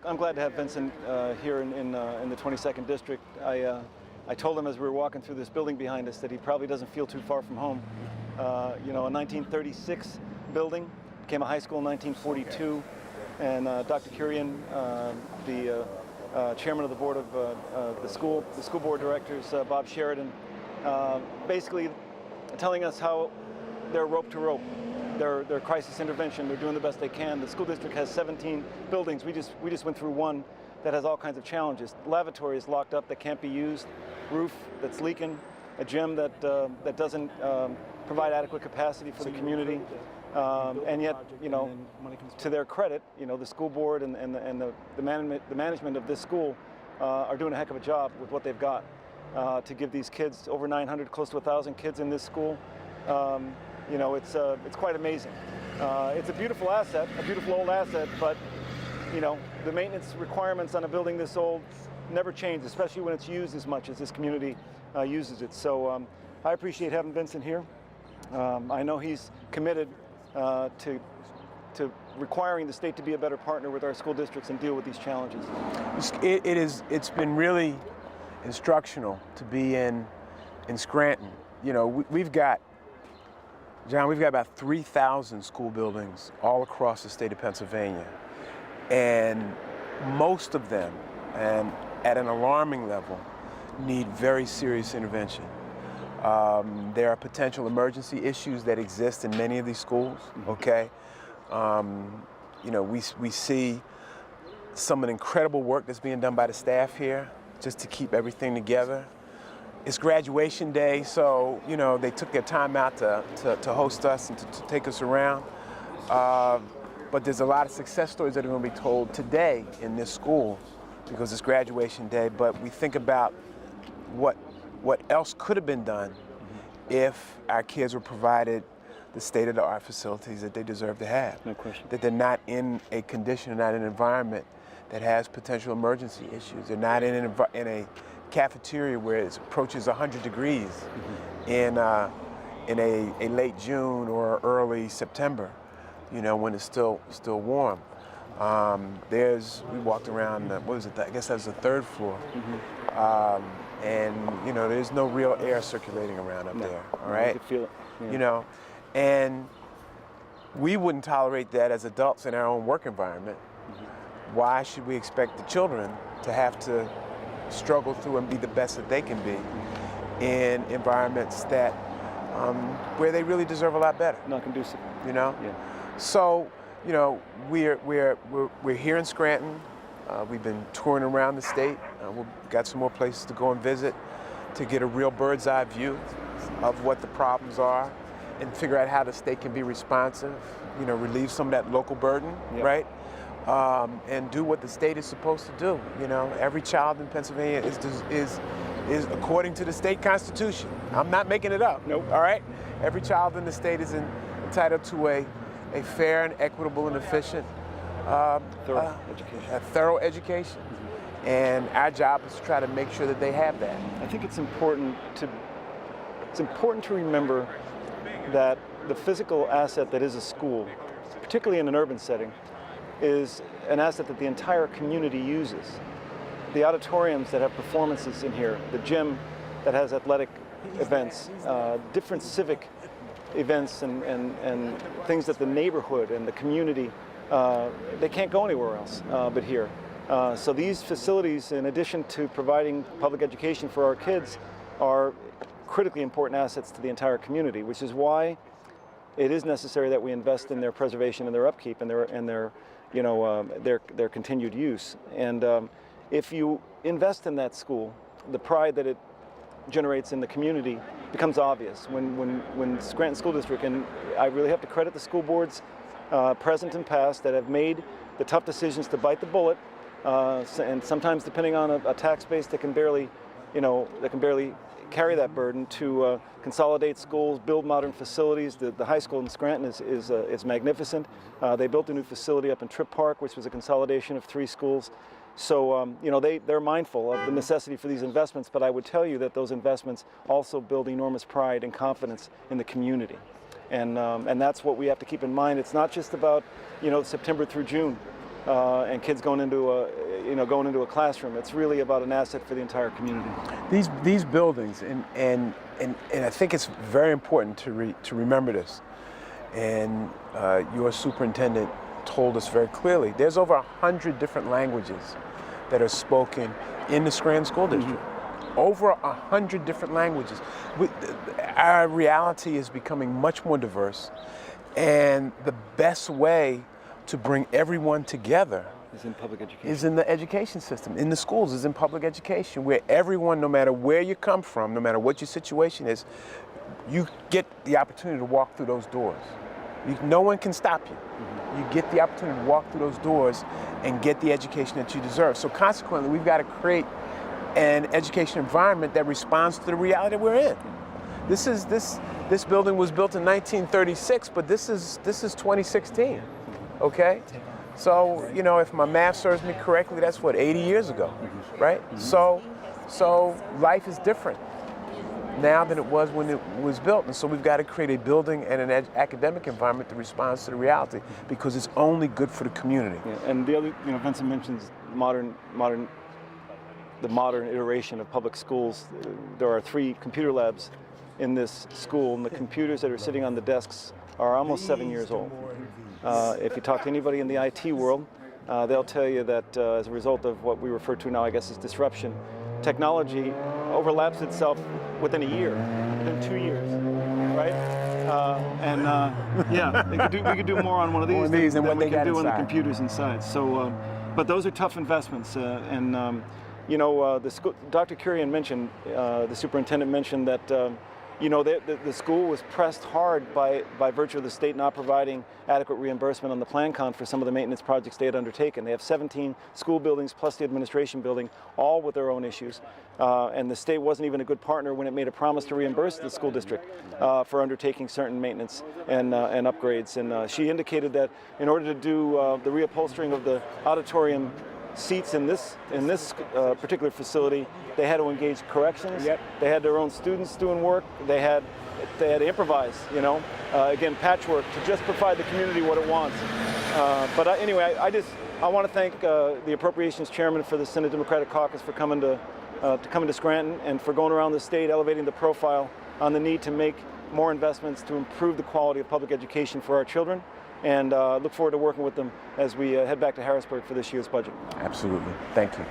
I'm glad to have Vincent here in the 22nd District. I told him as we were walking through this building behind us that he probably doesn't feel too far from home. You know, a 1936 building, became a high school in 1942, and Dr. Kurian, the chairman of the board of the school board directors, Bob Sheridan, basically telling us how they're rope to rope. Their crisis intervention, they're doing the best they can. The school district has 17 buildings. We just went through one that has all kinds of challenges. Lavatory is locked up that can't be used, roof that's leaking, a gym that doesn't provide adequate capacity for the community. And yet, you know, to their credit, you know, the school board and the management of this school are doing a heck of a job with what they've got to give these kids, over 900, close to 1,000 kids in this school. You know, it's quite amazing. It's a beautiful asset, a beautiful old asset, but you know, the maintenance requirements on a building this old never change, especially when it's used as much as this community uses it. So I appreciate having Vincent here. I know he's committed to requiring the state to be a better partner with our school districts and deal with these challenges. It's been really instructional to be in Scranton. You know, we've got about 3,000 school buildings all across the state of Pennsylvania, and most of them, and at an alarming level, need very serious intervention. There are potential emergency issues that exist in many of these schools, okay? You know, we see some of the incredible work that's being done by the staff here just to keep everything together. It's graduation day, so, you know, they took their time out to host us and to take us around. But there's a lot of success stories that are going to be told today in this school because it's graduation day. But we think about what else could have been done if our kids were provided the state-of-the-art facilities that they deserve to have. No question. That they're not in a condition, not in an environment that has potential emergency issues. They're not in a cafeteria where it approaches 100 degrees in a late June or early September, you know, when it's still warm. We walked around, what was it, I guess that was the third floor. And, you know, there's no real air circulating around up there, all right? You can feel it. Yeah. You know, and we wouldn't tolerate that as adults in our own work environment. Why should we expect the children to have to struggle through and be the best that they can be in environments that where they really deserve a lot better? Not conducive. You know? Yeah. So, you know, we're here in Scranton. We've been touring around the state. We've got some more places to go and visit to get a real bird's eye view of what the problems are and figure out how the state can be responsive, you know, relieve some of that local burden, right? And do what the state is supposed to do. You know, every child in Pennsylvania is according to the state constitution. I'm not making it up. Nope. All right? Every child in the state is entitled to a fair and equitable and efficient thorough education. And our job is to try to make sure that they have that. I think it's important to remember that the physical asset that is a school, particularly in an urban setting, is an asset that the entire community uses. The auditoriums that have performances in here, the gym that has athletic events, different civic events and things that the neighborhood and the community, they can't go anywhere else but here. So these facilities, in addition to providing public education for our kids, are critically important assets to the entire community, which is why it is necessary that we invest in their preservation and their upkeep and their continued use. And if you invest in that school, the pride that it generates in the community becomes obvious. When Scranton School District, and I really have to credit the school boards, present and past, that have made the tough decisions to bite the bullet, and sometimes depending on a tax base that can barely carry that burden, to consolidate schools, build modern facilities. The high school in Scranton is magnificent. They built a new facility up in Tripp Park, which was a consolidation of 3 schools. So they're mindful of the necessity for these investments, but I would tell you that those investments also build enormous pride and confidence in the community. And that's what we have to keep in mind. It's not just about September through June. and kids going into a classroom. It's really about an asset for the entire community. These buildings, and I think it's very important to remember this. And your superintendent told us very clearly, there's over 100 different languages that are spoken in the Scranton School District. Over 100 different languages. Our reality is becoming much more diverse, and the best way to bring everyone together is in public education. Is in the education system, in the schools, is in public education, where everyone, no matter where you come from, no matter what your situation is, you get the opportunity to walk through those doors. No one can stop you. You get the opportunity to walk through those doors and get the education that you deserve. So consequently, we've got to create an education environment that responds to the reality that we're in. This building was built in 1936, but this is 2016. Okay? So, you know, if my math serves me correctly, that's what, 80 years ago, right? So life is different now than it was when it was built. And so we've got to create a building and an academic environment that responds to the reality, because it's only good for the community. Yeah, and the other, Vincent mentions the modern iteration of public schools. There are 3 computer labs in this school, and the computers that are sitting on the desks are almost 7 years old. If you talk to anybody in the IT world, they'll tell you that as a result of what we refer to now, I guess, as disruption, technology overlaps itself within a year, within 2 years, right? Yeah, we could do more on one of these than we can do on the computers inside. So, but those are tough investments, Dr. Kurian mentioned, the superintendent mentioned that the school was pressed hard by virtue of the state not providing adequate reimbursement on the plan count for some of the maintenance projects they had undertaken. They have 17 school buildings plus the administration building, all with their own issues. And the state wasn't even a good partner when it made a promise to reimburse the school district for undertaking certain maintenance and upgrades. And she indicated that in order to do the reupholstering of the auditorium seats in this particular facility, they had to engage corrections. Yep. They had their own students doing work. They had to improvise, again, patchwork, to just provide the community what it wants. Anyway, I want to thank the Appropriations Chairman for the Senate Democratic Caucus for coming to Scranton and for going around the state, elevating the profile on the need to make more investments to improve the quality of public education for our children. And look forward to working with them as we head back to Harrisburg for this year's budget. Absolutely. Thank you.